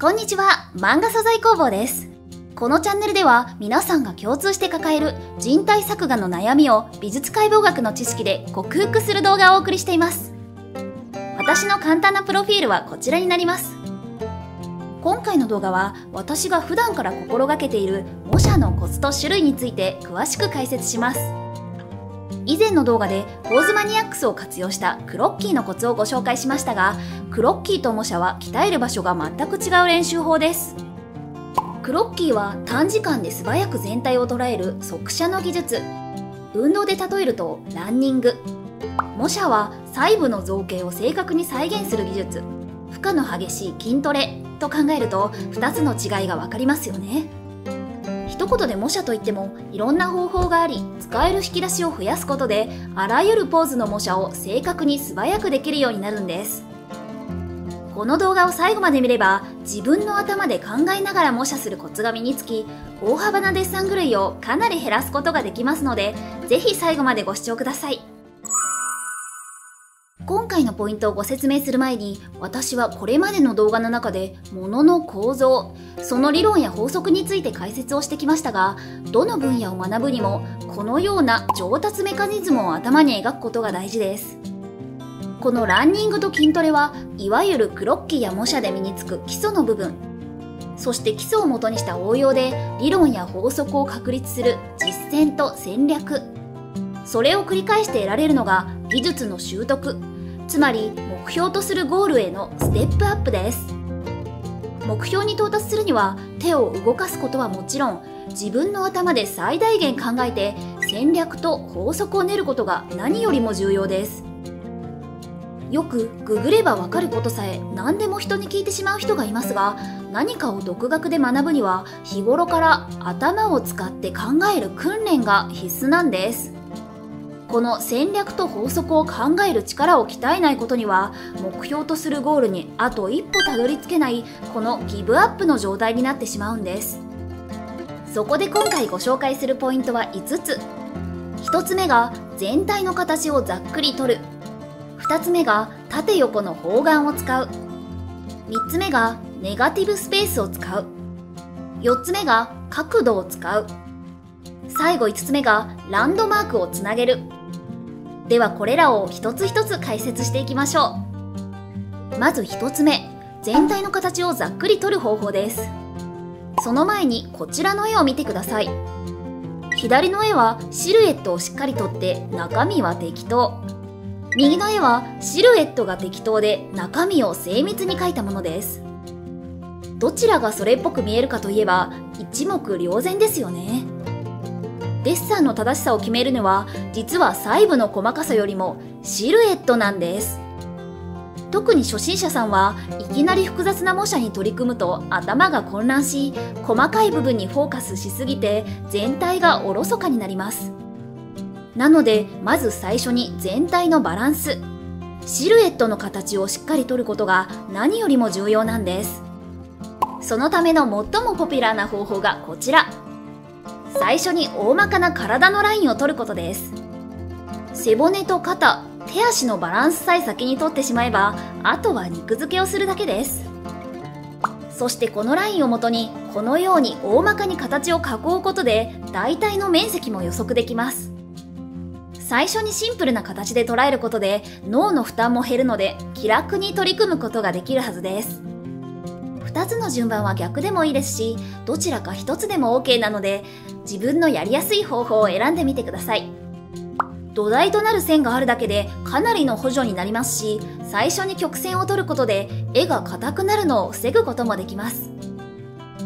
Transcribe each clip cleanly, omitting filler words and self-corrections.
こんにちは、漫画素材工房です。このチャンネルでは皆さんが共通して抱える人体作画の悩みを美術解剖学の知識で克服する動画をお送りしています。私の簡単なプロフィールはこちらになります。今回の動画は私が普段から心がけている模写のコツと種類について詳しく解説します。以前の動画でポーズマニアックスを活用したクロッキーのコツをご紹介しましたが、クロッキーと模写は鍛える場所が全く違う練習法です。クロッキーは短時間で素早く全体を捉える速写の技術。運動で例えるとランニング。模写は細部の造形を正確に再現する技術。負荷の激しい筋トレと考えると2つの違いが分かりますよね。一言で模写といってもいろんな方法があり、使える引き出しを増やすことであらゆるポーズの模写を正確に素早くできるようになるんです。この動画を最後まで見れば自分の頭で考えながら模写するコツが身につき、大幅なデッサン狂いをかなり減らすことができますので、ぜひ最後までご視聴ください。今回のポイントをご説明する前に、私はこれまでの動画の中で物の構造、その理論や法則について解説をしてきましたが、どの分野を学ぶにもこのような上達メカニズムを頭に描くことが大事です。このランニングと筋トレはいわゆるクロッキーや模写で身につく基礎の部分、そして基礎を元にした応用で理論や法則を確立する実践と戦略、それを繰り返して得られるのが技術の習得、つまり目標とするゴールへのステップアップです。目標に到達するには手を動かすことはもちろん、自分の頭で最大限考えて戦略と法則を練ることが何よりも重要です。よくググればわかることさえ何でも人に聞いてしまう人がいますが、何かを独学で学ぶには日頃から頭を使って考える訓練が必須なんです。この戦略と法則を考える力を鍛えないことには、目標とするゴールにあと一歩たどり着けないこのギブアップの状態になってしまうんです。そこで今回ご紹介するポイントは5つ。1つ目が全体の形をざっくり取る。2つ目が縦横の方眼を使う。3つ目がネガティブスペースを使う。4つ目が角度を使う。最後5つ目がランドマークをつなげる。ではこれらを一つ一つ解説していきましょう。まず1つ目、全体の形をざっくり取る方法です。その前にこちらの絵を見てください。左の絵はシルエットをしっかりとって中身は適当。右の絵はシルエットが適当で中身を精密に描いたものです。どちらがそれっぽく見えるかといえば一目瞭然ですよね。デッサンの正しさを決めるのは実は細部の細かさよりもシルエットなんです。特に初心者さんはいきなり複雑な模写に取り組むと頭が混乱し、細かい部分にフォーカスしすぎて全体がおろそかになります。なのでまず最初に全体のバランス、シルエットの形をしっかり取ることが何よりも重要なんです。そのための最もポピュラーな方法がこちら。最初に大まかな体のラインを取ることです。背骨と肩、手足のバランスさえ先に取ってしまえば、あとは肉付けをするだけです。そしてこのラインをもとにこのように大まかに形を囲うことで大体の面積も予測できます。最初にシンプルな形で捉えることで脳の負担も減るので気楽に取り組むことができるはずです。2つの順番は逆でもいいですし、どちらか1つでも OK なので自分のやりやすい方法を選んでみてください。土台となる線があるだけでかなりの補助になりますし、最初に曲線を取ることで絵が硬くなるのを防ぐこともできます。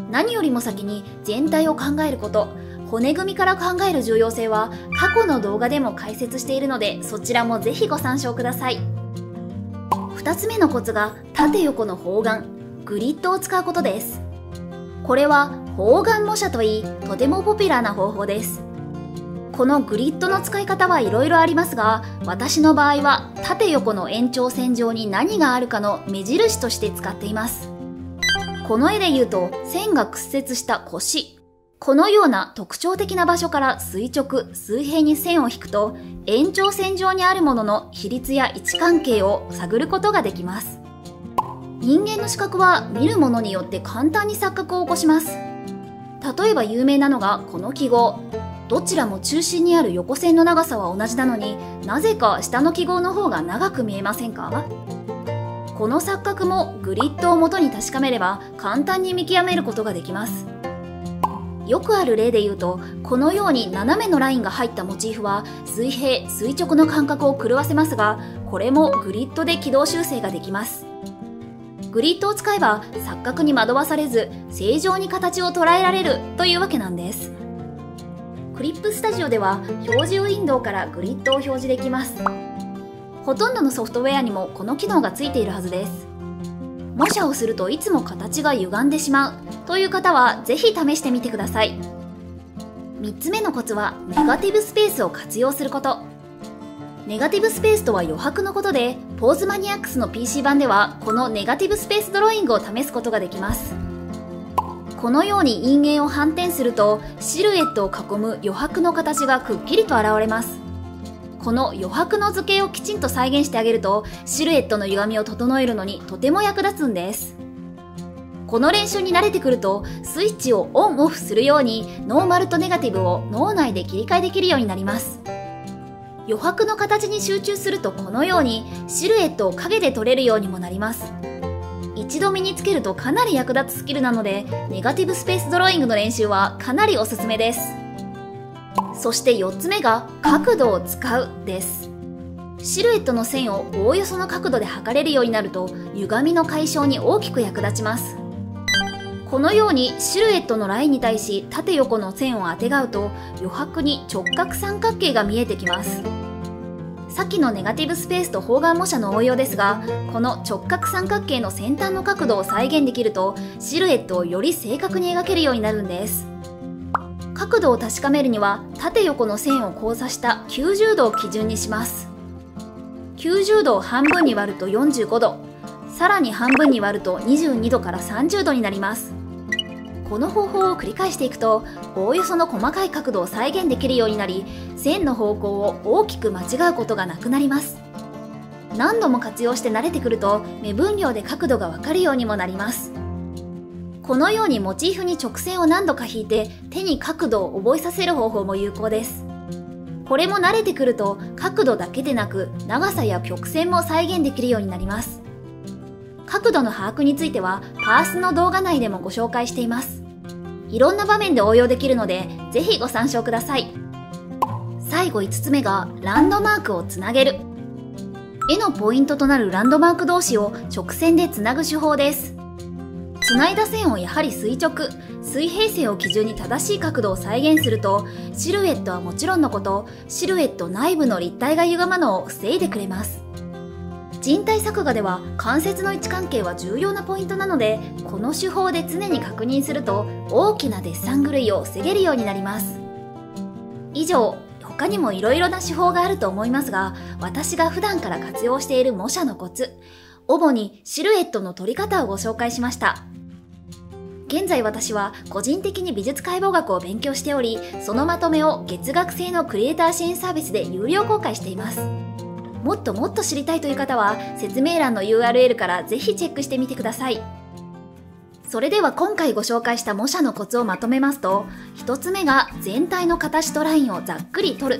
何よりも先に全体を考えること、骨組みから考える重要性は過去の動画でも解説しているので、そちらもぜひご参照ください。2つ目のコツが縦横の方眼、グリッドを使うことです。これは方眼模写といい、とてもポピュラーな方法です。このグリッドの使い方はいろいろありますが、私の場合は縦横の延長線上に何があるかの目印として使っています。この絵で言うと線が屈折した腰、このような特徴的な場所から垂直、水平に線を引くと延長線上にあるものの比率や位置関係を探ることができます。人間の視覚は見るものによって簡単に錯覚を起こします。例えば有名なのがこの記号。どちらも中心にある横線の長さは同じなのに、なぜか下の記号の方が長く見えませんか？この錯覚もグリッドを元に確かめれば簡単に見極めることができます。よくある例で言うと、このように斜めのラインが入ったモチーフは水平・垂直の感覚を狂わせますが、これもグリッドで軌道修正ができます。グリッドを使えば錯覚に惑わされず正常に形を捉えられるというわけなんです。クリップスタジオでは表示ウィンドウからグリッドを表示できます。ほとんどのソフトウェアにもこの機能がついているはずです。模写をするといつも形が歪んでしまうという方はぜひ試してみてください。3つ目のコツはネガティブスペースを活用すること。ネガティブスペースとは余白のことで、ポーズマニアックスの PC 版ではこのネガティブスペースドローイングを試すことができます。このように陰影を反転するとシルエットを囲む余白の形がくっきりと現れます。この余白の図形をきちんと再現してあげるとシルエットの歪みを整えるのにとても役立つんです。この練習に慣れてくるとスイッチをオンオフするようにノーマルとネガティブを脳内で切り替えできるようになります。余白の形に集中するとこのようにシルエットを影で撮れるようにもなります。一度身につけるとかなり役立つスキルなので、ネガティブスペースドローイングの練習はかなりおすすめです。そして4つ目が角度を使うです。シルエットの線をおおよその角度で測れるようになると歪みの解消に大きく役立ちます。このようにシルエットのラインに対し縦横の線をあてがうと余白に直角三角形が見えてきます。さっきのネガティブスペースと方眼模写の応用ですが、この直角三角形の先端の角度を再現できるとシルエットをより正確に描けるようになるんです。角度を確かめるには縦横の線を交差した90度を基準にします。90度を半分に割ると45度、さらに半分に割ると22度から30度になります。この方法を繰り返していくとおおよその細かい角度を再現できるようになり、線の方向を大きく間違うことがなくなります。何度も活用して慣れてくると目分量で角度がわかるようにもなります。このようにモチーフに直線を何度か引いて手に角度を覚えさせる方法も有効です。これも慣れてくると角度だけでなく長さや曲線も再現できるようになります。角度の把握についてはパースの動画内でもご紹介しています。いろんな場面で応用できるのでぜひご参照ください。最後5つ目がランドマークをつなげる。絵のポイントとなるランドマーク同士を直線でつなぐ手法です。つないだ線をやはり垂直、水平線を基準に正しい角度を再現するとシルエットはもちろんのこと、シルエット内部の立体が歪むのを防いでくれます。人体作画では関節の位置関係は重要なポイントなので、この手法で常に確認すると大きなデッサン狂いを防げるようになります。以上、他にもいろいろな手法があると思いますが、私が普段から活用している模写のコツ、主にシルエットの撮り方をご紹介しました。現在私は個人的に美術解剖学を勉強しており、そのまとめを月額制のクリエイター支援サービスで有料公開しています。もっともっと知りたいという方は説明欄の URL からぜひチェックしてみてください。それでは今回ご紹介した模写のコツをまとめますと、1つ目が全体の形とラインをざっくり撮る。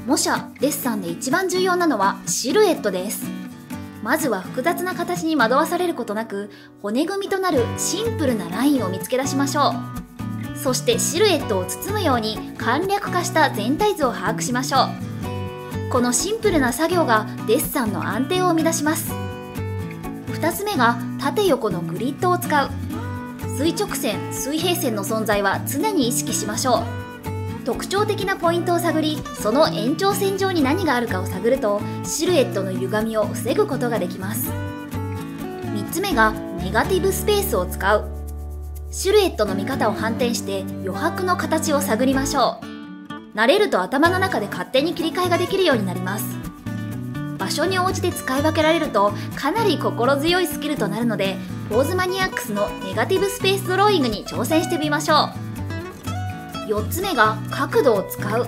模写・デッサンで一番重要なのはシルエットです。まずは複雑な形に惑わされることなく、骨組みとなるシンプルなラインを見つけ出しましょう。そしてシルエットを包むように簡略化した全体図を把握しましょう。このシンプルな作業がデッサンの安定を生み出します。2つ目が縦横のグリッドを使う。垂直線・水平線の存在は常に意識しましょう。特徴的なポイントを探り、その延長線上に何があるかを探るとシルエットの歪みを防ぐことができます。3つ目がネガティブスペースを使う。シルエットの見方を反転して余白の形を探りましょう。慣れると頭の中で勝手に切り替えができるようになります。場所に応じて使い分けられるとかなり心強いスキルとなるので、ポーズマニアックスのネガティブスペースドローイングに挑戦してみましょう。4つ目が角度を使う。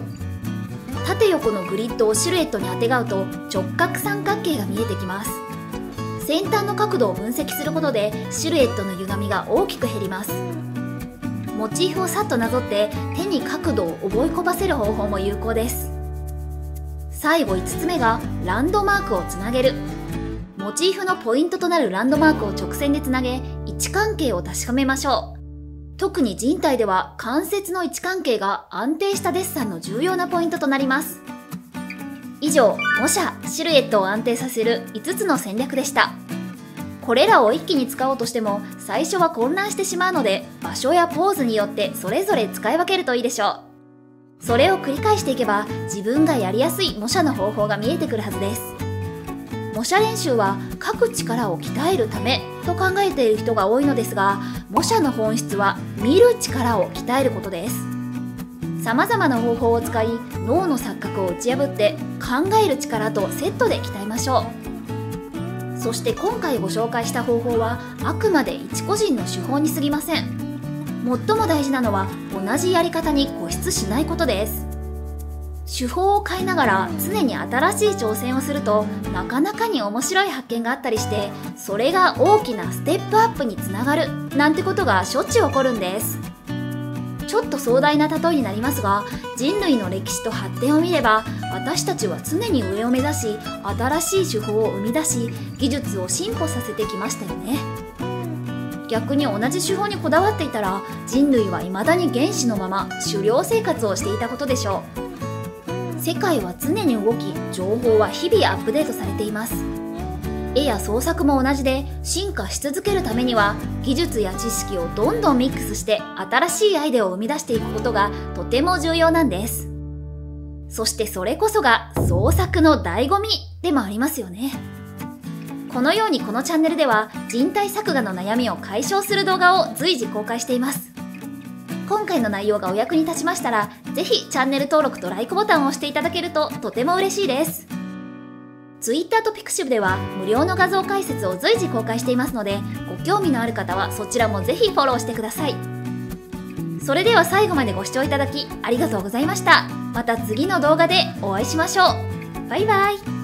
縦横のグリッドをシルエットにあてがうと直角三角形が見えてきます。先端の角度を分析することでシルエットの歪みが大きく減ります。モチーフをさっとなぞって手に角度を覚え込ませる方法も有効です。最後5つ目がランドマークをつなげる。モチーフのポイントとなるランドマークを直線でつなげ、位置関係を確かめましょう。特に人体では関節の位置関係が安定したデッサンの重要なポイントとなります。以上、模写・シルエットを安定させる5つの戦略でした。これらを一気に使おうとしても最初は混乱してしまうので、場所やポーズによってそれぞれ使い分けるといいでしょう。それを繰り返していけば自分がやりやすい模写の方法が見えてくるはずです。模写練習は書く力を鍛えるためと考えている人が多いのですが、模写の本質は見る力を鍛えることです。様々な方法を使い脳の錯覚を打ち破って考える力とセットで鍛えましょう。そして今回ご紹介した方法はあくまで一個人の手法に過ぎません。最も大事なのは同じやり方に固執しないことです。手法を変えながら常に新しい挑戦をするとなかなかに面白い発見があったりして、それが大きなステップアップにつながるなんてことがしょっちゅう起こるんです。ちょっと壮大な例えになりますが、人類の歴史と発展を見れば私たちは常に上を目指し新しい手法を生み出し技術を進歩させてきましたよね。逆に同じ手法にこだわっていたら人類は未だに原始のまま狩猟生活をしていたことでしょう。世界は常に動き、情報は日々アップデートされています。絵や創作も同じで、進化し続けるためには技術や知識をどんどんミックスして新しいアイデアを生み出していくことがとても重要なんです。そしてそれこそが創作の醍醐味でもありますよね。このようにこのチャンネルでは人体作画の悩みを解消する動画を随時公開しています。今回の内容がお役に立ちましたら、ぜひチャンネル登録とLIKEボタンを押していただけるととても嬉しいです。Twitter と Pixiv では無料の画像解説を随時公開していますので、ご興味のある方はそちらもぜひフォローしてください。それでは最後までご視聴いただきありがとうございました。また次の動画でお会いしましょう。バイバイ。